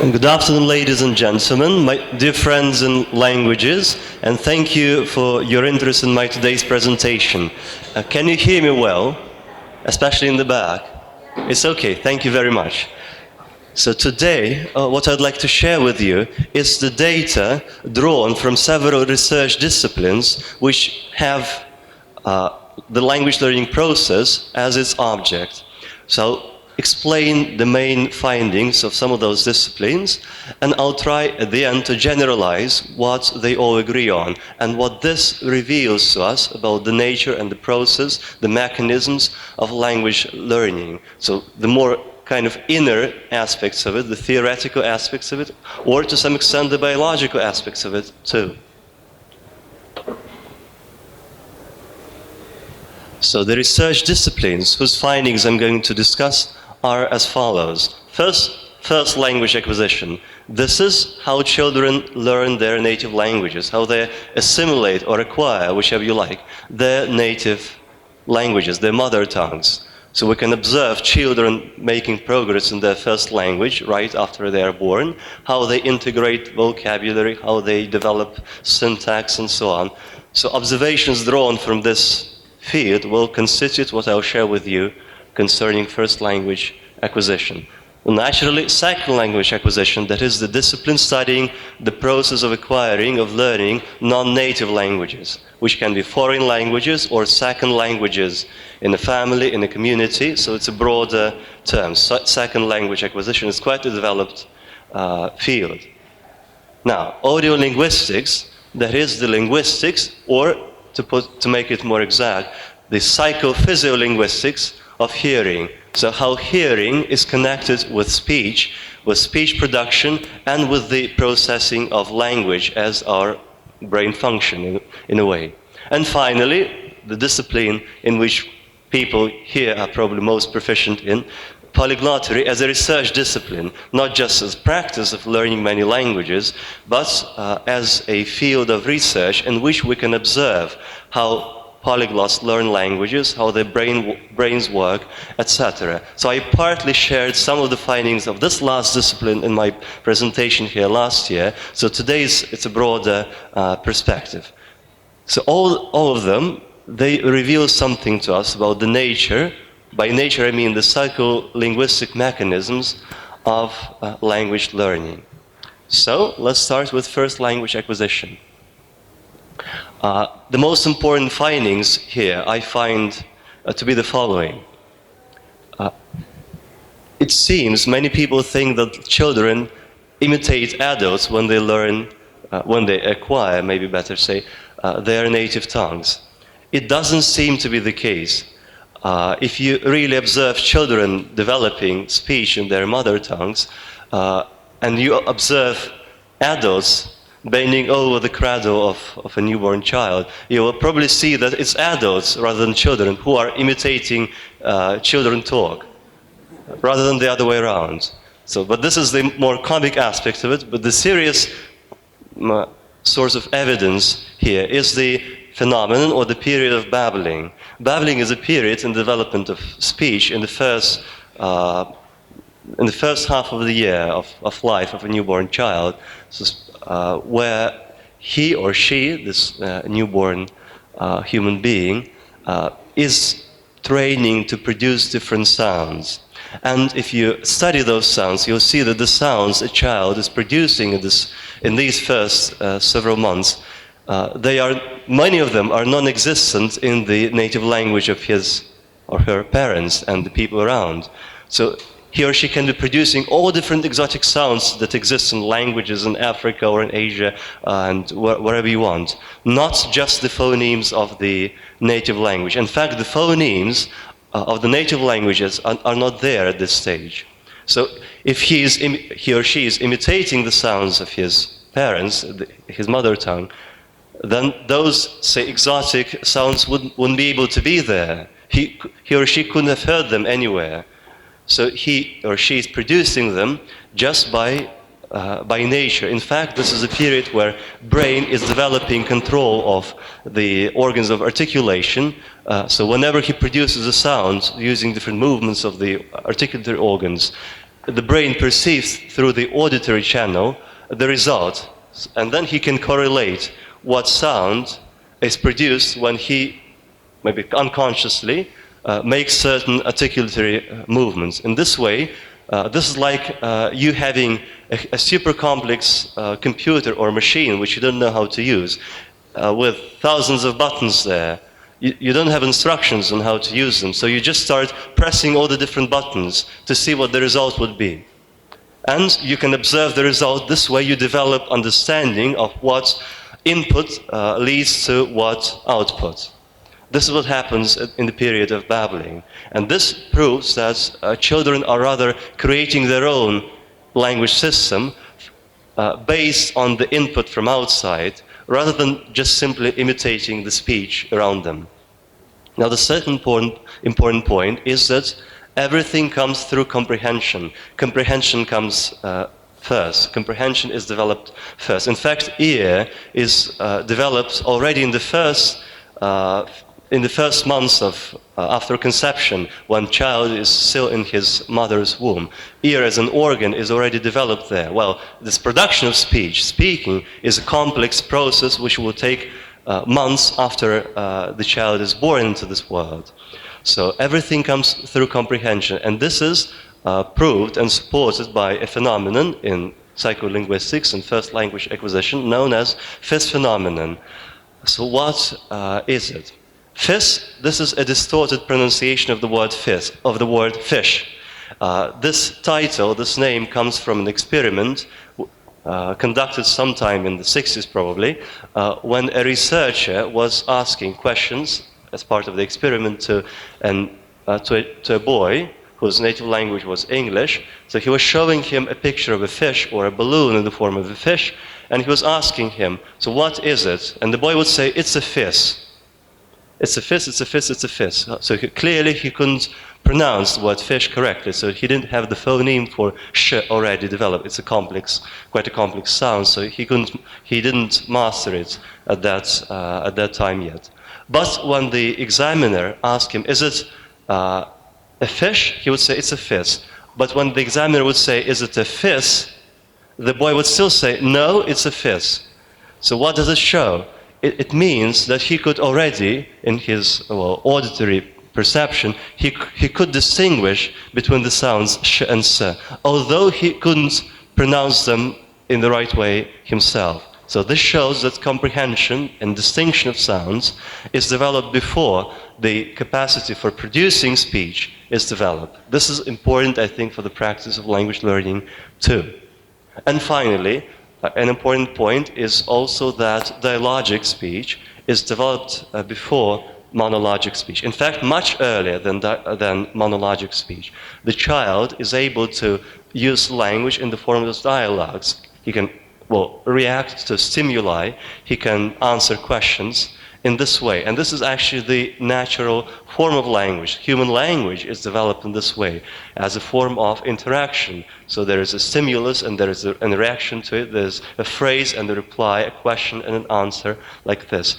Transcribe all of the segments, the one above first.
Good afternoon, ladies and gentlemen, my dear friends in languages, and thank you for your interest in my today's presentation. Can you hear me well, especially in the back? It's okay, thank you very much. So today, what I'd like to share with you is the data drawn from several research disciplines which have the language learning process as its object. So explain the main findings of some of those disciplines, and I'll try at the end to generalize what they all agree on and what this reveals to us about the nature and the process, the mechanisms of language learning. So the more kind of inner aspects of it, the theoretical aspects of it, or to some extent the biological aspects of it too. So the research disciplines whose findings I'm going to discuss are as follows. First, language acquisition. This is how children learn their native languages, how they assimilate or acquire, whichever you like, their native languages, their mother tongues. So we can observe children making progress in their first language right after they are born, how they integrate vocabulary, how they develop syntax, and so on. So observations drawn from this field will constitute what I'll share with you concerning first language acquisition. Naturally, second language acquisition, that is the discipline studying the process of acquiring, of learning non-native languages, which can be foreign languages or second languages in a family, in a community, so it's a broader term. Second language acquisition is quite a developed field. Now, audio linguistics, that is the linguistics, or to make it more exact, the psychophysiolinguistics of hearing. So how hearing is connected with speech production, and with the processing of language as our brain function in a way. And finally, the discipline in which people here are probably most proficient in, polyglotry as a research discipline, not just as practice of learning many languages, but as a field of research in which we can observe how polyglots learn languages, how their brains work, etc. So I partly shared some of the findings of this last discipline in my presentation here last year. So today it's a broader perspective. So all of them, they reveal something to us about the nature. By nature, I mean the psycholinguistic mechanisms of language learning. So let's start with first language acquisition. The most important findings here I find to be the following. It seems many people think that children imitate adults when they learn, when they acquire, maybe better say, their native tongues. It doesn't seem to be the case. If you really observe children developing speech in their mother tongues, and you observe adults bending over the cradle of a newborn child, you will probably see that it's adults rather than children who are imitating children talk, rather than the other way around. So, but this is the more comic aspect of it, but the serious source of evidence here is the phenomenon or the period of babbling. Babbling is a period in development of speech in the first half of the year of life of a newborn child, where he or she, this newborn human being, is training to produce different sounds. And if you study those sounds, you'll see that the sounds a child is producing in these first several months, many of them are non-existent in the native language of his or her parents and the people around. So he or she can be producing all different exotic sounds that exist in languages in Africa or in Asia and wherever you want. Not just the phonemes of the native language. In fact, the phonemes of the native languages are not there at this stage. So if he or she is imitating the sounds of his parents, his mother tongue, then those, say, exotic sounds wouldn't be able to be there. He or she couldn't have heard them anywhere. So he or she is producing them just by nature. In fact, this is a period where brain is developing control of the organs of articulation. So whenever he produces a sound using different movements of the articulatory organs, the brain perceives through the auditory channel the result, and then he can correlate what sound is produced when he, maybe unconsciously, makes certain articulatory movements. In this way, this is like you having a super complex computer or machine which you don't know how to use, with thousands of buttons there. You don't have instructions on how to use them, so you just start pressing all the different buttons to see what the result would be. And you can observe the result. This way you develop understanding of what input leads to what output. This is what happens in the period of babbling. And this proves that children are rather creating their own language system based on the input from outside, rather than just simply imitating the speech around them. Now, the second important point is that everything comes through comprehension. Comprehension comes first. Comprehension is developed first. In fact, ear is developed already in the first months of after conception, when child is still in his mother's womb. Ear as an organ is already developed there. Well, this production of speech, speaking, is a complex process which will take months after the child is born into this world. So everything comes through comprehension, and this is proved and supported by a phenomenon in psycholinguistics and first language acquisition known as FIS phenomenon. So what is it? FIS, this is a distorted pronunciation of the word fish. This title, this name, comes from an experiment conducted sometime in the 60s probably, when a researcher was asking questions as part of the experiment to a boy whose native language was English. So he was showing him a picture of a fish or a balloon in the form of a fish, and he was asking him, so what is it? And the boy would say, it's a fish. It's a fish, it's a fish, it's a fish. So clearly he couldn't pronounce the word fish correctly, so he didn't have the phoneme for sh already developed. It's quite a complex sound, so he didn't master it at that time yet. But when the examiner asked him, is it a fish? He would say, it's a fish. But when the examiner would say, is it a fish? The boy would still say, no, it's a fish. So what does it show? It means that he could already, in his auditory perception, he could distinguish between the sounds sh and s, although he couldn't pronounce them in the right way himself. So this shows that comprehension and distinction of sounds is developed before the capacity for producing speech is developed. This is important, I think, for the practice of language learning too. And finally, an important point is also that dialogic speech is developed before monologic speech. In fact, much earlier than monologic speech. The child is able to use language in the form of dialogues. He can react to stimuli. He can answer questions in this way. And this is actually the natural form of language. Human language is developed in this way, as a form of interaction. So there is a stimulus and there is a reaction to it. There's a phrase and a reply, a question and an answer, like this.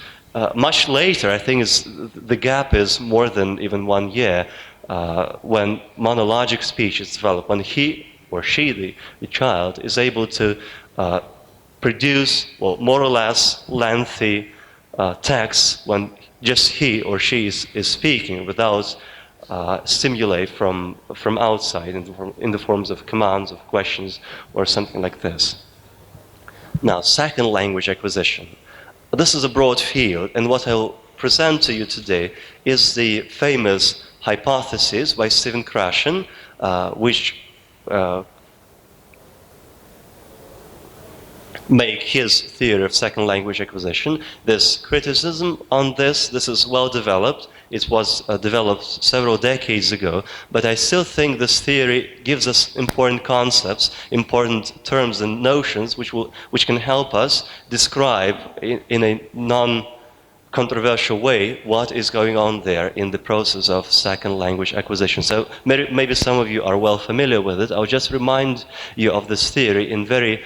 Much later, I think the gap is more than even 1 year, when monologic speech is developed, when he or she, the child, is able to produce more or less lengthy text when just he or she is speaking without stimuli from outside in the forms of commands, of questions, or something like this. Now, second language acquisition. This is a broad field, and what I'll present to you today is the famous hypothesis by Stephen Krashen, which make his theory of second language acquisition. There's criticism on this. This is well developed. It was developed several decades ago, but I still think this theory gives us important concepts, important terms and notions which can help us describe in a non-controversial way what is going on there in the process of second language acquisition. So maybe some of you are well familiar with it. I'll just remind you of this theory in very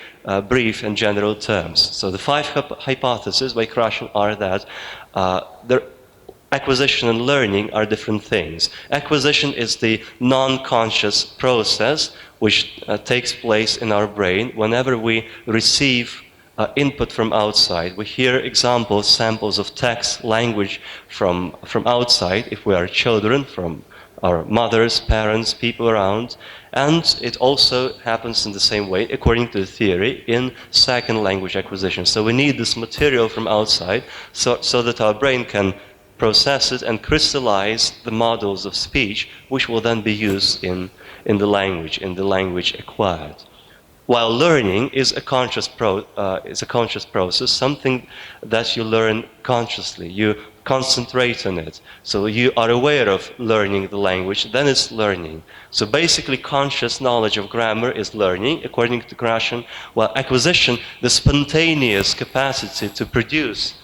brief and general terms. So the 5 hypotheses by Krashen are that acquisition and learning are different things. Acquisition is the non-conscious process which takes place in our brain whenever we receive input from outside. We hear examples, samples of text, language from outside, if we are children, from our mothers, parents, people around. And it also happens in the same way, according to the theory, in second language acquisition. So we need this material from outside so that our brain can process it and crystallize the models of speech, which will then be used in the language acquired. While learning is a conscious process, something that you learn consciously. You concentrate on it. So you are aware of learning the language, then it's learning. So basically, conscious knowledge of grammar is learning, according to Krashen, while acquisition, the spontaneous capacity to produce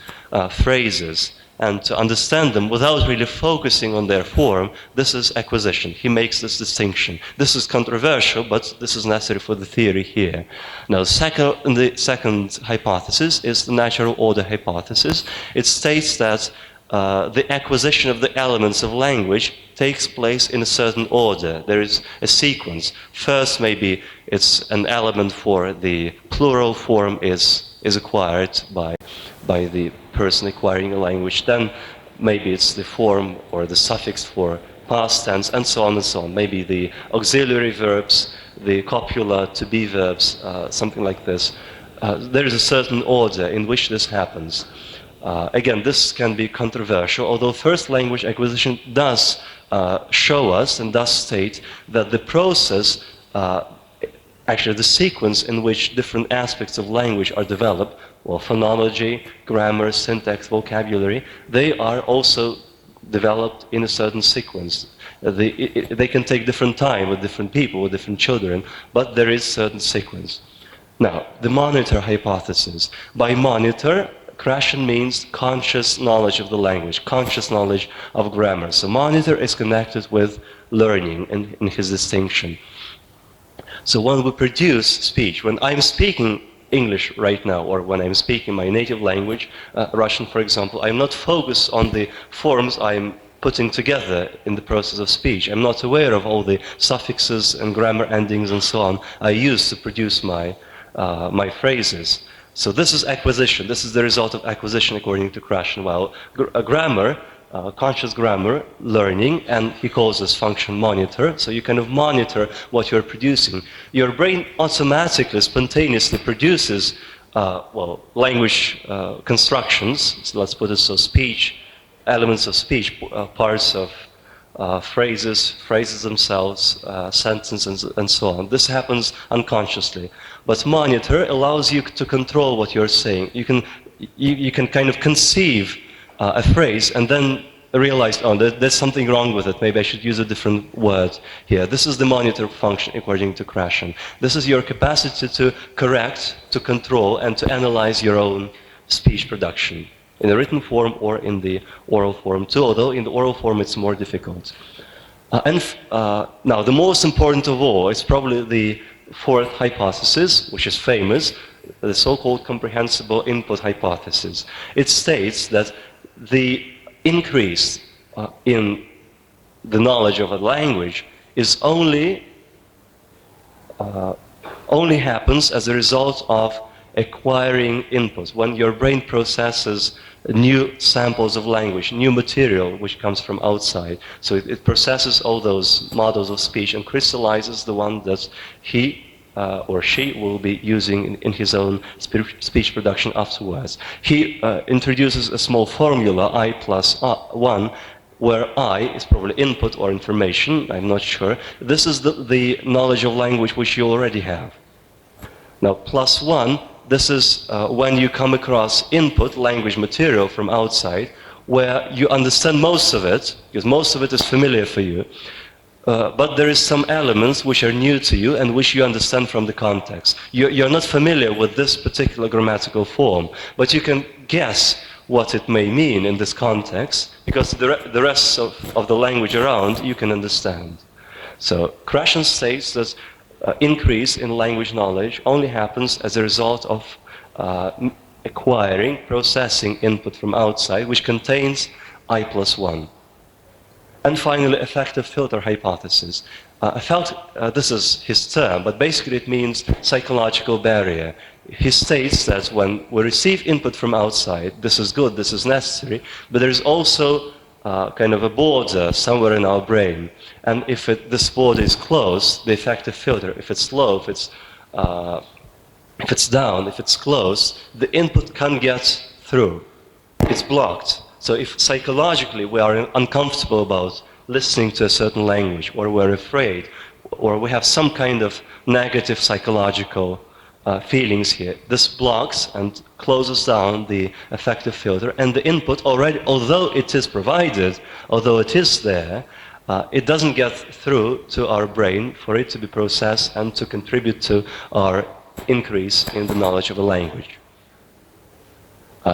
phrases and to understand them without really focusing on their form, this is acquisition. He makes this distinction. This is controversial, but this is necessary for the theory here. Now, the second hypothesis is the natural order hypothesis. It states that the acquisition of the elements of language takes place in a certain order. There is a sequence. First, maybe it's an element for the plural form is acquired by the person acquiring a language. Then maybe it's the form or the suffix for past tense, and so on and so on. Maybe the auxiliary verbs, the copula, to be verbs, something like this. There is a certain order in which this happens. Again, this can be controversial, although first language acquisition does show us and does state that the process, actually the sequence in which different aspects of language are developed, well, phonology, grammar, syntax, vocabulary, they are also developed in a certain sequence. They can take different time with different people, with different children, but there is certain sequence. Now, the monitor hypothesis. By monitor, Krashen means conscious knowledge of the language, conscious knowledge of grammar. So monitor is connected with learning in his distinction. So when we produce speech, when I'm speaking English right now, or when I'm speaking my native language, Russian for example, I'm not focused on the forms I'm putting together in the process of speech. I'm not aware of all the suffixes and grammar endings and so on I use to produce my phrases. So this is acquisition. This is the result of acquisition according to Krashen. While grammar, conscious grammar, learning, and he calls this function monitor. So you kind of monitor what you're producing. Your brain automatically, spontaneously produces, language constructions. So let's put it so: speech, elements of speech, parts of phrases themselves, sentences, and so on. This happens unconsciously. But monitor allows you to control what you're saying. You can kind of conceive a phrase and then realize, oh, there's something wrong with it. Maybe I should use a different word here. This is the monitor function according to Krashen. This is your capacity to correct, to control, and to analyze your own speech production in the written form or in the oral form too, although in the oral form it's more difficult. Now, the most important of all is probably the fourth hypothesis, which is famous, the so-called comprehensible input hypothesis. It states that the increase in the knowledge of a language is only happens as a result of acquiring inputs. When your brain processes new samples of language, new material which comes from outside. So it processes all those models of speech and crystallizes the one that he or she will be using in his own speech production afterwards. He introduces a small formula, I plus 1, where I is probably input or information, I'm not sure. This is the knowledge of language which you already have. Now, plus 1, this is when you come across input, language material from outside, where you understand most of it, because most of it is familiar for you, but there is some elements which are new to you and which you understand from the context. You're not familiar with this particular grammatical form, but you can guess what it may mean in this context, because the rest of the language around you can understand. So Krashen states that increase in language knowledge only happens as a result of acquiring, processing input from outside, which contains I plus 1. And finally, effective filter hypothesis. This is his term, but basically it means psychological barrier. He states that when we receive input from outside, this is good, this is necessary, but there is also kind of a border somewhere in our brain. And if this border is closed, the effective filter, if it's low, if it's down, if it's closed, the input can't get through. It's blocked. So if psychologically we are uncomfortable about listening to a certain language, or we're afraid, or we have some kind of negative psychological feelings here, this blocks and closes down the effective filter, and the input already, although it is provided, although it is there, it doesn't get through to our brain for it to be processed and to contribute to our increase in the knowledge of a language.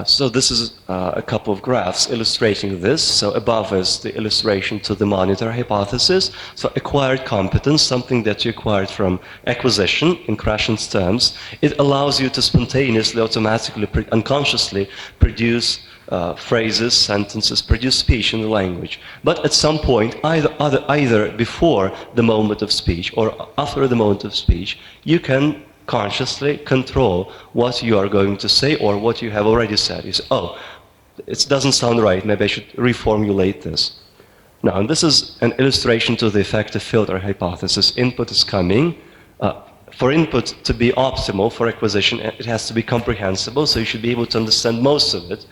So this is a couple of graphs illustrating this. So above is the illustration to the monitor hypothesis. So acquired competence, something that you acquired from acquisition in Krashen's terms, it allows you to spontaneously, automatically, unconsciously produce phrases, sentences, produce speech in the language. But at some point, either before the moment of speech or after the moment of speech, you can consciously control what you are going to say or what you have already said. You say, oh, it doesn't sound right, maybe I should reformulate this. Now, and this is an illustration to the effective filter hypothesis. Input is coming. For input to be optimal for acquisition, it has to be comprehensible, so you should be able to understand most of it,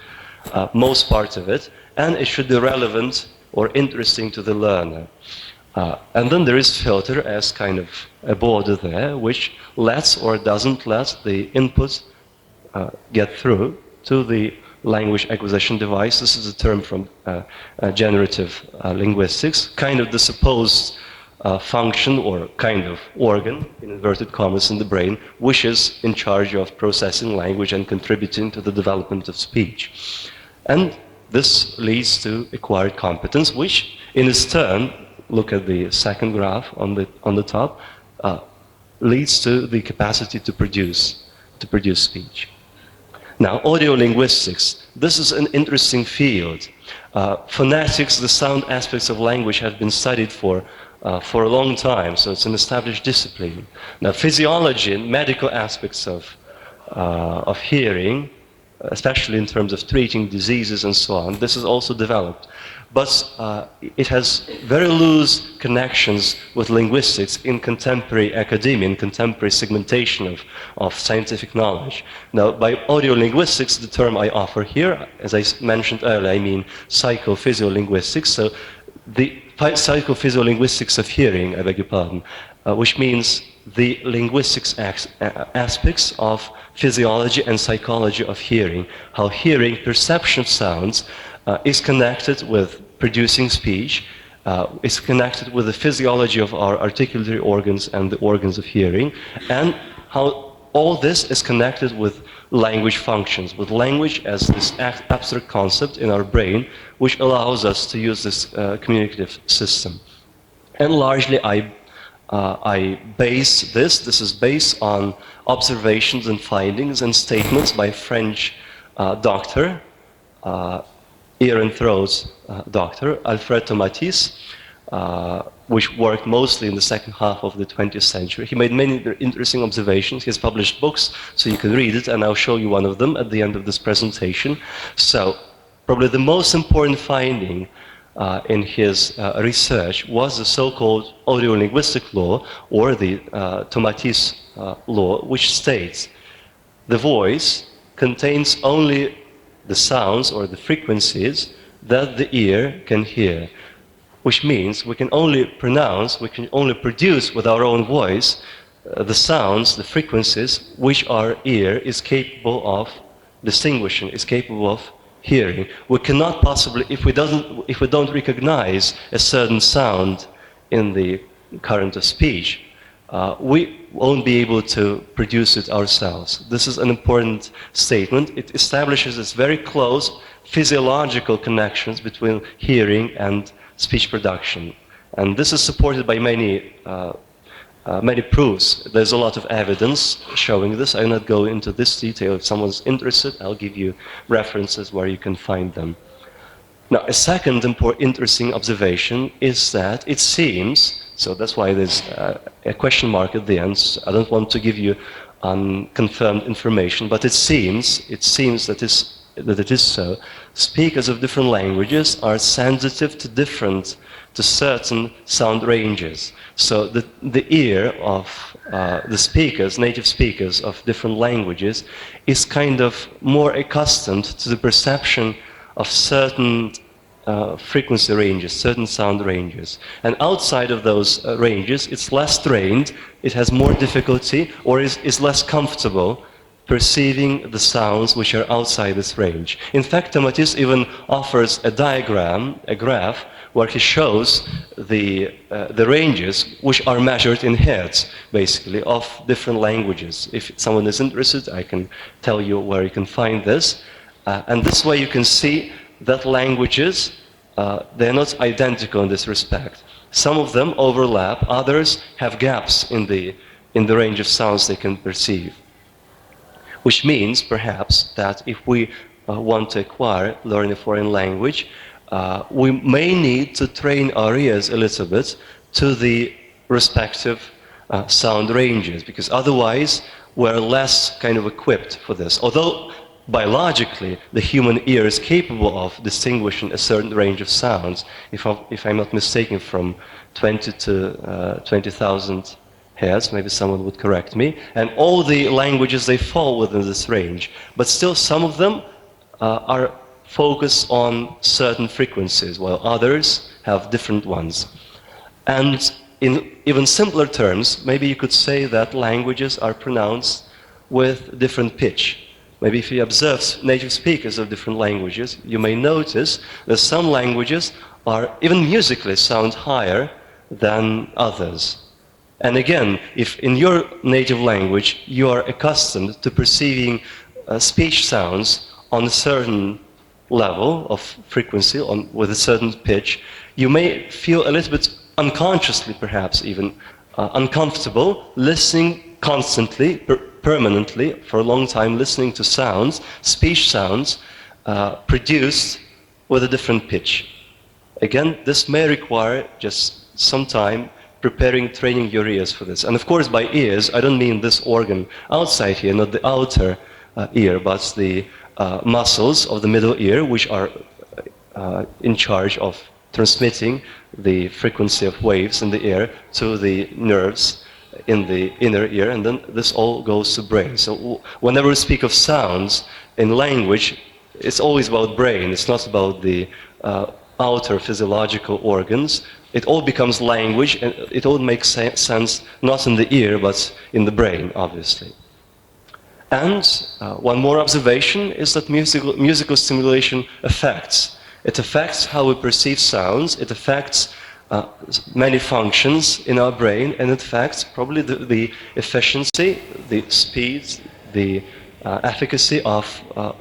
most parts of it, and it should be relevant or interesting to the learner. And then there is filter as kind of a border there, which lets or doesn't let the input get through to the language acquisition device. This is a term from generative linguistics, kind of the supposed function or kind of organ, in inverted commas, in the brain, which is in charge of processing language and contributing to the development of speech. And this leads to acquired competence, which in its turn, look at the second graph on the top, leads to the capacity to produce speech. Now, audiolinguistics. This is an interesting field. Phonetics, the sound aspects of language, have been studied for a long time, so it's an established discipline. Now, physiology and medical aspects of hearing, especially in terms of treating diseases and so on, this is also developed. But it has very loose connections with linguistics in contemporary academia, in contemporary segmentation of scientific knowledge. Now, by audiolinguistics, the term I offer here, as I mentioned earlier, I mean psychophysiolinguistics. So the psychophysiolinguistics of hearing, I beg your pardon, which means the linguistics aspects of physiology and psychology of hearing, how hearing, perception of sounds, is connected with producing speech, is connected with the physiology of our articulatory organs and the organs of hearing, and how all this is connected with language functions, with language as this abstract concept in our brain, which allows us to use this communicative system. And largely I base this is based on observations and findings and statements by French doctor, ear and throat doctor, Alfred Tomatis, which worked mostly in the second half of the 20th century. He made many interesting observations. He has published books, so you can read it, and I'll show you one of them at the end of this presentation. So, probably the most important finding in his research was the so-called audiolinguistic law, or the Tomatis law, which states the voice contains only the sounds or the frequencies that the ear can hear, which means we can only pronounce, we can only produce with our own voice the sounds, the frequencies, which our ear is capable of distinguishing, is capable of hearing. We cannot possibly, if we don't recognize a certain sound in the current of speech, we won't be able to produce it ourselves. This is an important statement. It establishes this very close physiological connections between hearing and speech production. And this is supported by many proofs. There's a lot of evidence showing this. I will not go into this detail. If someone's interested, I'll give you references where you can find them. Now, a second interesting observation is that it seems, so that's why there's a question mark at the end. So I don't want to give you unconfirmed information, but it seems that it is so. Speakers of different languages are sensitive to certain sound ranges. So the ear of the speakers, native speakers of different languages, is kind of more accustomed to the perception of certain frequency ranges, certain sound ranges. And outside of those ranges, it's less trained, it has more difficulty, or is less comfortable perceiving the sounds which are outside this range. In fact, Tomatis even offers a diagram, a graph, where he shows the ranges which are measured in hertz, basically, of different languages. If someone is interested, I can tell you where you can find this. And this way you can see that languages, they're not identical in this respect. Some of them overlap, others have gaps in the range of sounds they can perceive. Which means, perhaps, that if we want to learn a foreign language, we may need to train our ears a little bit to the respective sound ranges, because otherwise we're less kind of equipped for this. Although biologically the human ear is capable of distinguishing a certain range of sounds, if I'm not mistaken, from 20 to 20,000 hertz, maybe someone would correct me, and all the languages, they fall within this range, but still some of them are focused on certain frequencies, while others have different ones. And in even simpler terms, maybe you could say that languages are pronounced with different pitch. Maybe if you observe native speakers of different languages, you may notice that some languages are, even musically, sound higher than others. And again, if in your native language you are accustomed to perceiving speech sounds on a certain level of frequency, with a certain pitch, you may feel a little bit unconsciously, perhaps even uncomfortable, listening constantly, permanently, for a long time, listening to sounds, speech sounds, produced with a different pitch. Again, this may require just some time training your ears for this. And of course, by ears, I don't mean this organ outside here, not the outer ear, but the muscles of the middle ear, which are in charge of transmitting the frequency of waves in the air to the nerves in the inner ear, and then this all goes to brain. So whenever we speak of sounds in language, it's always about brain. It's not about the outer physiological organs. It all becomes language, and it all makes sense not in the ear, but in the brain, obviously. And one more observation is that musical stimulation affects. It affects how we perceive sounds, it affects many functions in our brain, and it affects probably the efficiency, the speed, the efficacy of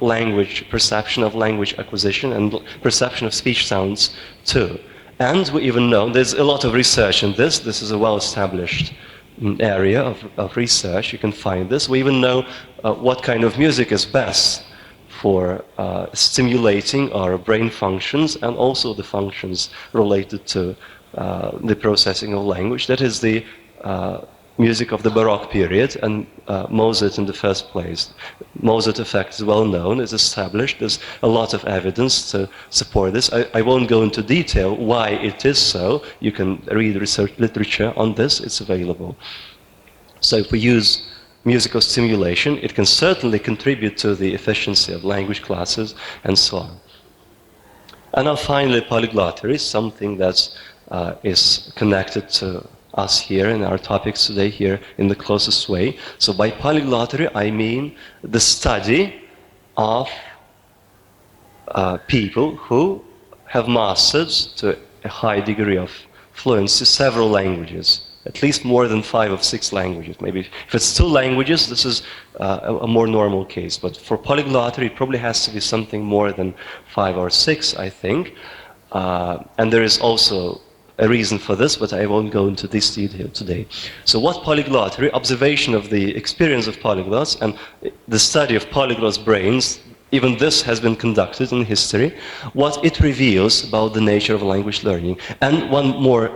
language perception, of language acquisition, and perception of speech sounds too. And we even know, there's a lot of research in this. This is a well-established area of research. You can find this. We even know what kind of music is best for stimulating our brain functions and also the functions related to the processing of language. That is the music of the Baroque period, and Mozart in the first place. Mozart effect is well known, is established. There's a lot of evidence to support this. I won't go into detail why it is so. You can read research literature on this, it's available. So if we use musical stimulation, it can certainly contribute to the efficiency of language classes and so on. And now finally, polyglottery, something that is connected to us here in our topics today here in the closest way. So by polyglottery, I mean the study of people who have mastered to a high degree of fluency several languages, at least more than 5 or 6 languages. Maybe if it's 2 languages, this is a more normal case. But for polyglottery, it probably has to be something more than 5 or 6, I think. And there is also a reason for this, but I won't go into this detail today. So what polyglottery? Observation of the experience of polyglots and the study of polyglots' brains, even this has been conducted in history, what it reveals about the nature of language learning. And one more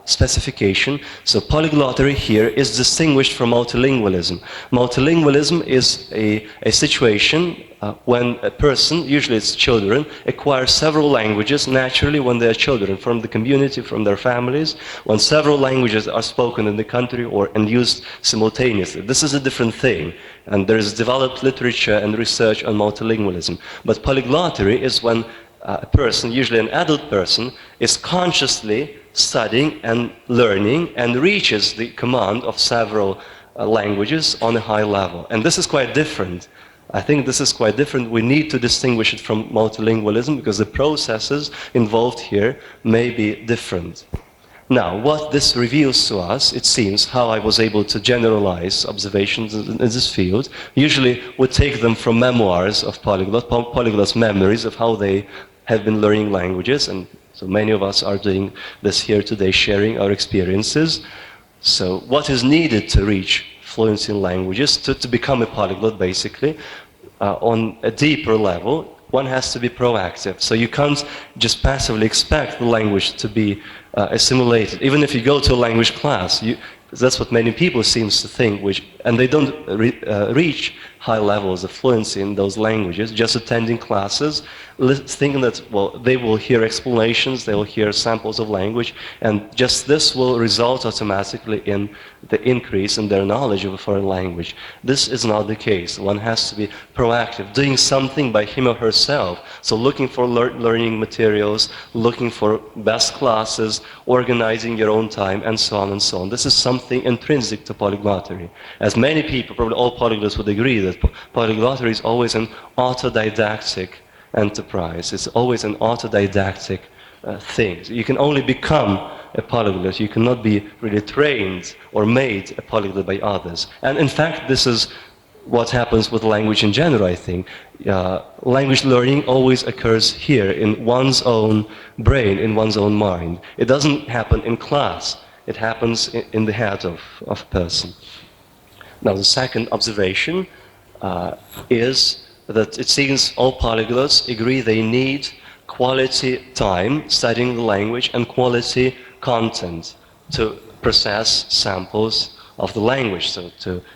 specification, so polyglottery here is distinguished from multilingualism. Multilingualism is a situation when a person, usually it's children, acquires several languages naturally when they are children, from the community, from their families, when several languages are spoken in the country and used simultaneously. This is a different thing, and there is developed literature and research on multilingualism. But polyglottery is when a person, usually an adult person, is consciously studying and learning and reaches the command of several languages on a high level. And this is quite different. I think this is quite different. We need to distinguish it from multilingualism because the processes involved here may be different. Now, what this reveals to us, it seems, how I was able to generalize observations in this field. Usually we take them from memoirs of polyglot's memories of how they have been learning languages, and so many of us are doing this here today, sharing our experiences. So what is needed to reach fluency in languages, to become a polyglot basically, on a deeper level, one has to be proactive. So you can't just passively expect the language to be assimilated. Even if you go to a language class, that's what many people seem to think, and they don't reach high levels of fluency in those languages, just attending classes, thinking that, well, they will hear explanations, they will hear samples of language, and just this will result automatically in the increase in their knowledge of a foreign language. This is not the case. One has to be proactive, doing something by him or herself. So looking for learning materials, looking for best classes, organizing your own time, and so on and so on. This is something intrinsic to polyglottery. As many people, probably all polyglots would agree that polyglottery is always an autodidactic enterprise. It's always an autodidactic thing. You can only become a polyglot. You cannot be really trained or made a polyglot by others. And in fact, this is what happens with language in general, I think. Language learning always occurs here, in one's own brain, in one's own mind. It doesn't happen in class. It happens in the head of a person. Now, the second observation is that it seems all polyglots agree they need quality time studying the language and quality content to process samples of the language. So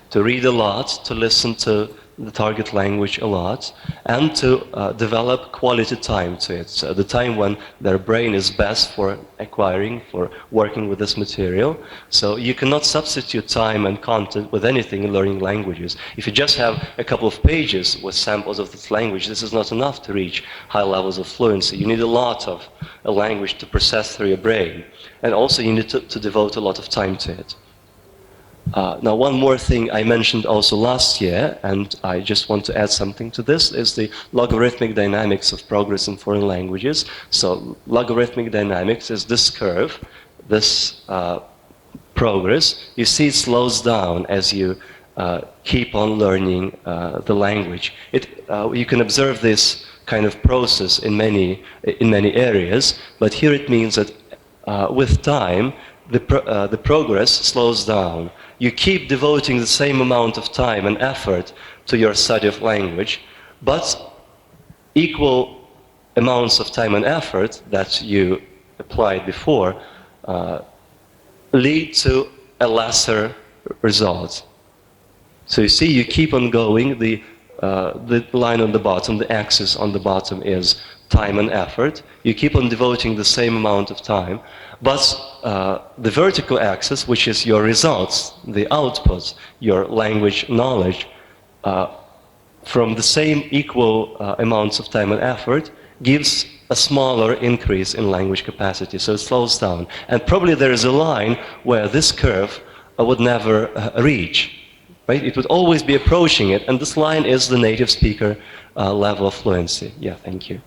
to read a lot, to listen to the target language a lot, and to develop quality time to it. So the time when their brain is best for acquiring, for working with this material. So you cannot substitute time and content with anything in learning languages. If you just have a couple of pages with samples of this language, this is not enough to reach high levels of fluency. You need a lot of a language to process through your brain. And also you need to devote a lot of time to it. Now, one more thing I mentioned also last year, and I just want to add something to this, is the logarithmic dynamics of progress in foreign languages. So, logarithmic dynamics is this curve, this progress. You see it slows down as you keep on learning the language. You can observe this kind of process in many areas, but here it means that with time, the progress slows down. You keep devoting the same amount of time and effort to your study of language, but equal amounts of time and effort that you applied before lead to a lesser result. So you see, you keep on going. The line on the bottom, the axis on the bottom is time and effort. You keep on devoting the same amount of time, but the vertical axis, which is your results, the output, your language knowledge, from the same equal amounts of time and effort, gives a smaller increase in language capacity, so it slows down. And probably there is a line where this curve would never reach. Right? It would always be approaching it, and this line is the native speaker level of fluency. Yeah, thank you.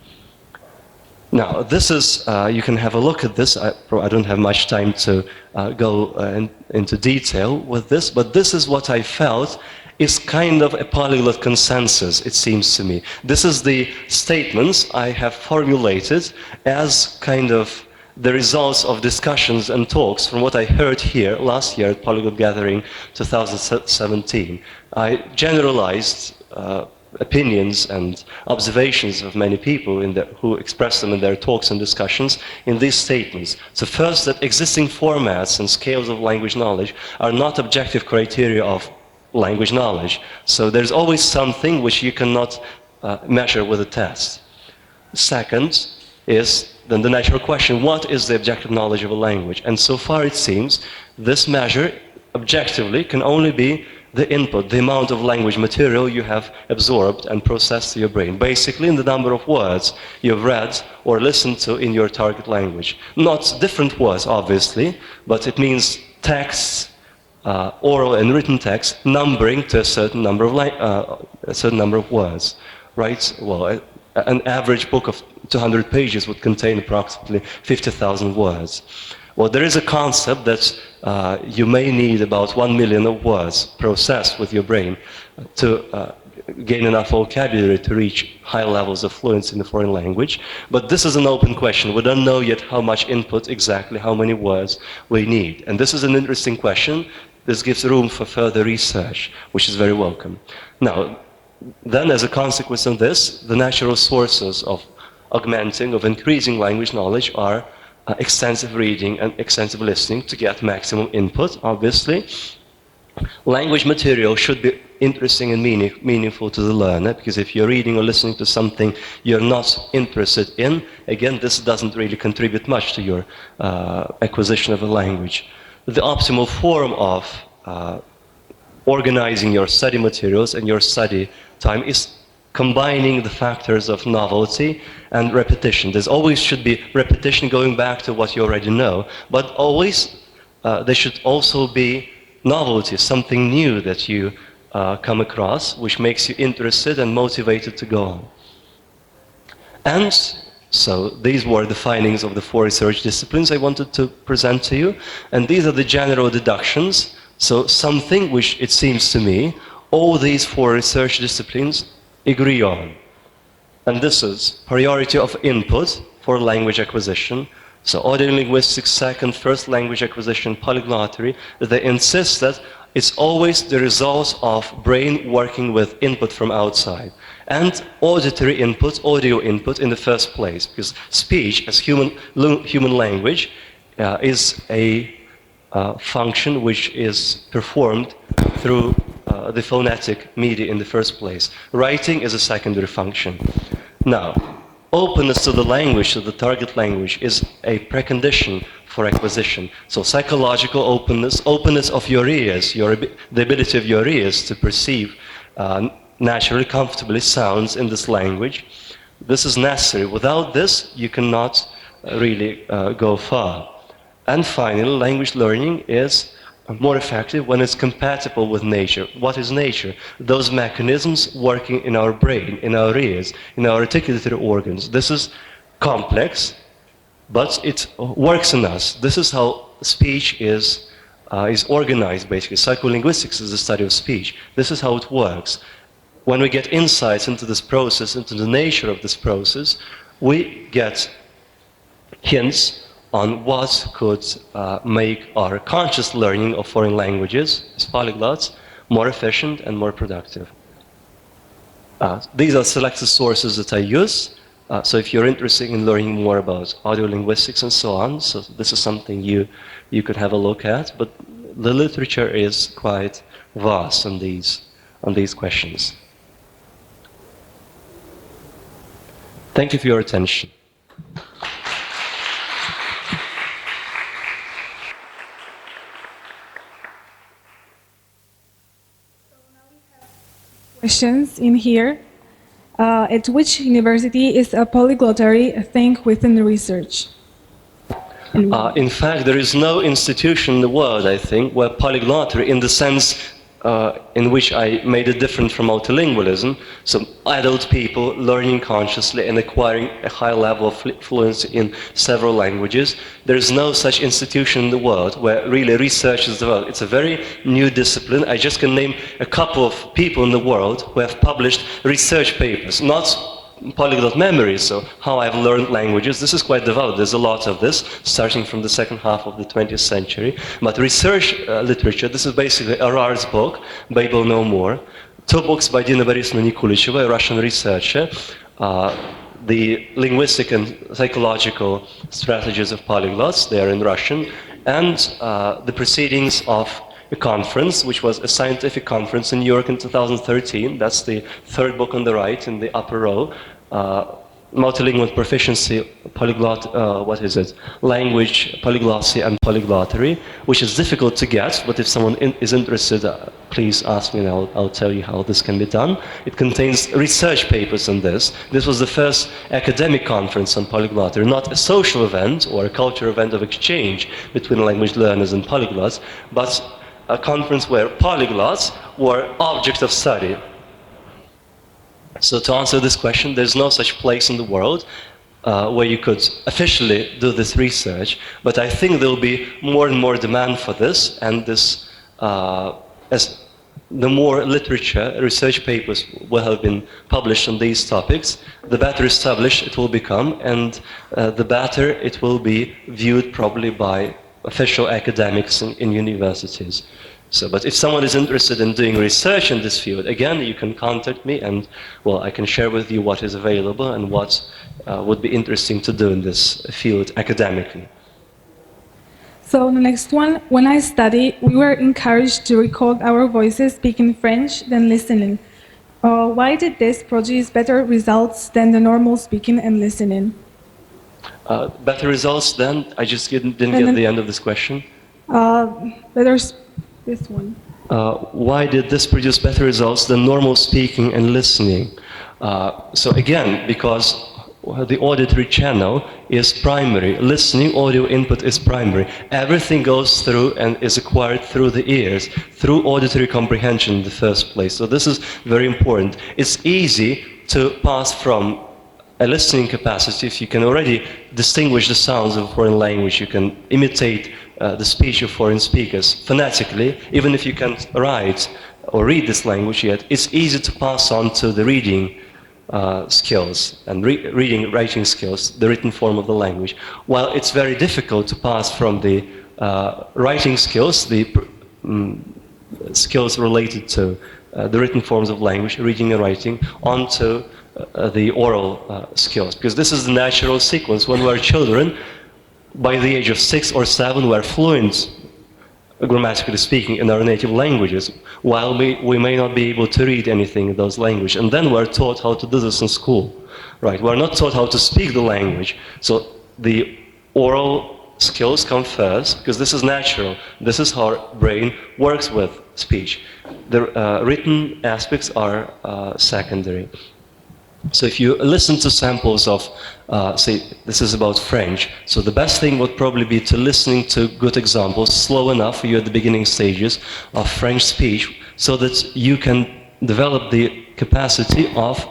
Now, this is, you can have a look at this. I don't have much time to go into detail with this, but this is what I felt is kind of a polyglot consensus, it seems to me. This is the statements I have formulated as kind of the results of discussions and talks from what I heard here last year at Polyglot Gathering 2017. I generalized opinions and observations of many people who express them in their talks and discussions in these statements. So first, that existing formats and scales of language knowledge are not objective criteria of language knowledge. So there's always something which you cannot measure with a test. Second is then the natural question, what is the objective knowledge of a language? And so far it seems this measure objectively can only be the input, the amount of language material you have absorbed and processed to your brain. Basically, in the number of words you've read or listened to in your target language. Not different words, obviously, but it means texts, oral and written text, numbering to a certain number of words, right? Well, an average book of 200 pages would contain approximately 50,000 words. Well, there is a concept that you may need about 1 million of words processed with your brain to gain enough vocabulary to reach high levels of fluency in a foreign language. But this is an open question. We don't know yet how much input exactly, how many words we need. And this is an interesting question. This gives room for further research, which is very welcome. Now, then as a consequence of this, the natural sources of augmenting, of increasing language knowledge are extensive reading and extensive listening to get maximum input, obviously. Language material should be interesting and meaningful to the learner, because if you're reading or listening to something you're not interested in, again, this doesn't really contribute much to your acquisition of a language. The optimal form of organizing your study materials and your study time is combining the factors of novelty and repetition. There's always should be repetition going back to what you already know, but always there should also be novelty, something new that you come across, which makes you interested and motivated to go on. And so these were the findings of the 4 research disciplines I wanted to present to you, and these are the general deductions. So something which, it seems to me, all these 4 research disciplines agree on. And this is priority of input for language acquisition. So audio linguistics, second, first language acquisition, polyglotry, they insist that it's always the result of brain working with input from outside. And auditory input, audio input in the first place, because speech as human language is a function which is performed through the phonetic media in the first place. Writing is a secondary function. Now, openness to the language, to the target language, is a precondition for acquisition. So psychological openness, openness of your ears, the ability of your ears to perceive naturally, comfortably sounds in this language, this is necessary. Without this, you cannot really go far. And finally, language learning is more effective when it's compatible with nature. What is nature? Those mechanisms working in our brain, in our ears, in our articulatory organs. This is complex, but it works in us. This is how speech is organized, basically. Psycholinguistics is the study of speech. This is how it works. When we get insights into this process, into the nature of this process, we get hints on what could make our conscious learning of foreign languages, as polyglots, more efficient and more productive. These are selected sources that I use. So if you're interested in learning more about audio linguistics and so on, so this is something you could have a look at. But the literature is quite vast on these questions. Thank you for your attention. Questions in here. At which university is a polyglotary a thing within the research? In fact, there is no institution in the world, I think, where polyglotary, in the sense in which I made it different from multilingualism, so adult people learning consciously and acquiring a high level of fluency in several languages, there is no such institution in the world where really research is developed. It's a very new discipline. I just can name a couple of people in the world who have published research papers, not polyglot memories, so how I've learned languages. This is quite developed. There's a lot of this, starting from the second half of the 20th century. But research literature, this is basically Arar's book, Babel No More. two books by Dina Borisovna Nikulicheva, a Russian researcher, the linguistic and psychological strategies of polyglots, they are in Russian, and the proceedings of a conference, which was a scientific conference in New York in 2013. That's the third book on the right in the upper row. Multilingual proficiency, polyglot, language, polyglossy, and polyglottery, which is difficult to get, but if someone is interested, please ask me and I'll tell you how this can be done. It contains research papers on this. This was the first academic conference on polyglottery, not a social event or a cultural event of exchange between language learners and polyglots, but a conference where polyglots were object of study. So to answer this question, there's no such place in the world where you could officially do this research, but I think there will be more and more demand for this, and this, as the more literature, research papers will have been published on these topics, the better established it will become, and the better it will be viewed probably by official academics in universities. So, but if someone is interested in doing research in this field, again, you can contact me and, well, I can share with you what is available and what would be interesting to do in this field academically. So the next one, when I study, we were encouraged to record our voices speaking French than listening. Why did this produce better results than the normal speaking and listening? Better results than? I just didn't get the end of this question. This one. Why did this produce better results than normal speaking and listening? So again, because the auditory channel is primary. Listening, audio input is primary. Everything goes through and is acquired through the ears, through auditory comprehension in the first place. So this is very important. It's easy to pass from a listening capacity if you can already distinguish the sounds of a foreign language, you can imitate the speech of foreign speakers phonetically, even if you can't write or read this language yet, it's easy to pass on to the reading skills and writing skills, the written form of the language. While it's very difficult to pass from the writing skills, the skills related to the written forms of language, reading and writing, onto the oral skills, because this is the natural sequence. When we're children, by the age of 6 or 7, we're fluent, grammatically speaking, in our native languages, while we may not be able to read anything in those languages. And then we're taught how to do this in school, right? We're not taught how to speak the language. So the oral skills come first, because this is natural. This is how our brain works with speech. The written aspects are secondary. So if you listen to samples of, say, this is about French, so the best thing would probably be to listening to good examples, slow enough for you at the beginning stages of French speech, so that you can develop the capacity of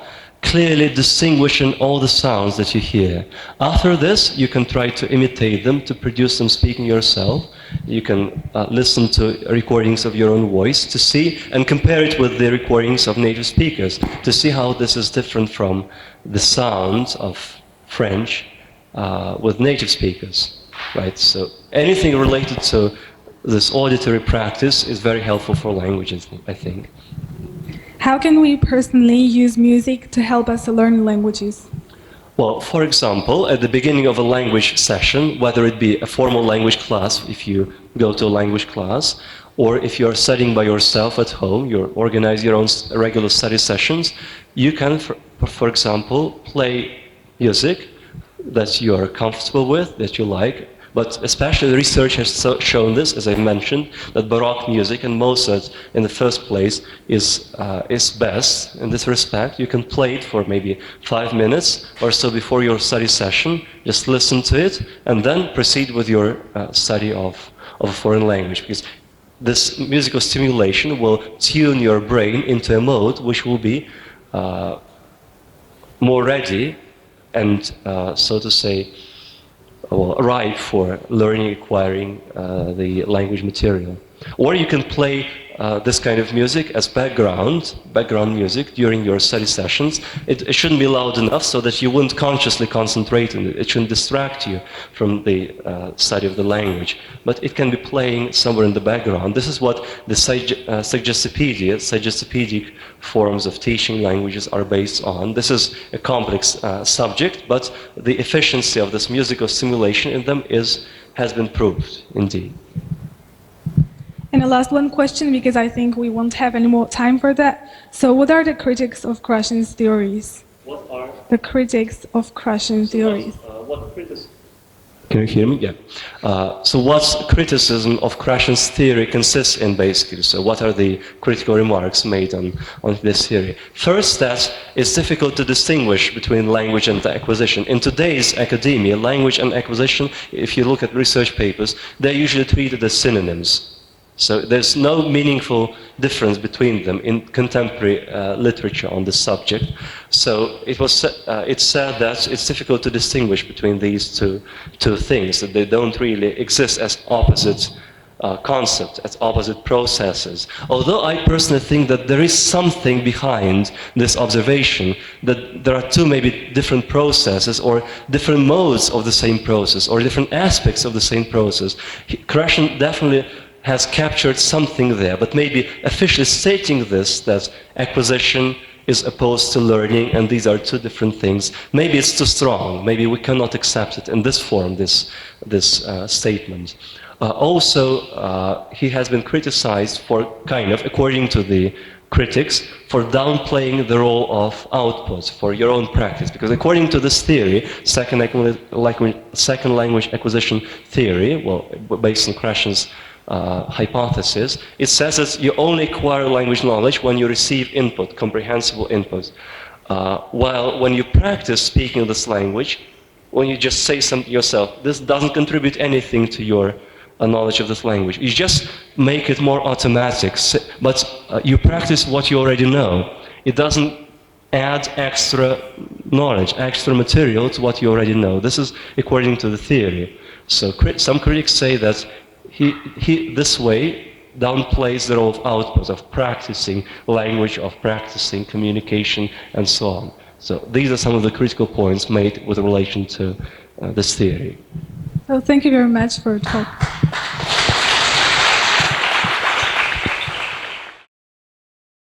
clearly distinguishing all the sounds that you hear. After this, you can try to imitate them, to produce them speaking yourself. You can listen to recordings of your own voice to see and compare it with the recordings of native speakers to see how this is different from the sounds of French with native speakers, right? So anything related to this auditory practice is very helpful for languages, I think. How can we personally use music to help us learn languages? Well, for example, at the beginning of a language session, whether it be a formal language class, if you go to a language class, or if you're studying by yourself at home, you organize your own regular study sessions, you can, for example, play music that you are comfortable with, that you like. But especially the research has shown this, as I mentioned, that Baroque music and Mozart in the first place is best in this respect. You can play it for maybe 5 minutes or so before your study session, just listen to it, and then proceed with your study of a foreign language. Because this musical stimulation will tune your brain into a mode which will be more ready and, so to say, ripe for learning, acquiring the language material. Or you can play this kind of music as background music during your study sessions. It shouldn't be loud enough so that you wouldn't consciously concentrate on it. It shouldn't distract you from the study of the language. But it can be playing somewhere in the background. This is what the suggestopedic forms of teaching languages are based on. This is a complex subject, but the efficiency of this musical stimulation in them has been proved, indeed. And the last one question, because I think we won't have any more time for that. So what are the critics of Krashen's theories? What are the critics of Krashen's theories? What criticism? Can you hear me? Yeah. So what's criticism of Krashen's theory consists in, basically? So what are the critical remarks made on this theory? First, that it's difficult to distinguish between language and acquisition. In today's academia, language and acquisition, if you look at research papers, they're usually treated as synonyms. So there's no meaningful difference between them in contemporary literature on this subject. So it's said that it's difficult to distinguish between these two things, that they don't really exist as opposite concepts, as opposite processes. Although I personally think that there is something behind this observation, that there are two maybe different processes or different modes of the same process or different aspects of the same process. Krashen definitely has captured something there, but maybe officially stating this, that acquisition is opposed to learning, and these are two different things. Maybe it's too strong. Maybe we cannot accept it in this form, this statement. Also, he has been criticized for according to the critics, for downplaying the role of output for your own practice. Because according to this theory, second language acquisition theory, based on Krashen's hypothesis, it says that you only acquire language knowledge when you receive input, comprehensible input. While when you practice speaking this language, when you just say something yourself, this doesn't contribute anything to your knowledge of this language. You just make it more automatic, but you practice what you already know. It doesn't add extra knowledge, extra material to what you already know. This is according to the theory. So some critics say that he this way downplays the role of output, of practicing language, of practicing communication, and so on. So these are some of the critical points made with relation to this theory. So thank you very much for your talk.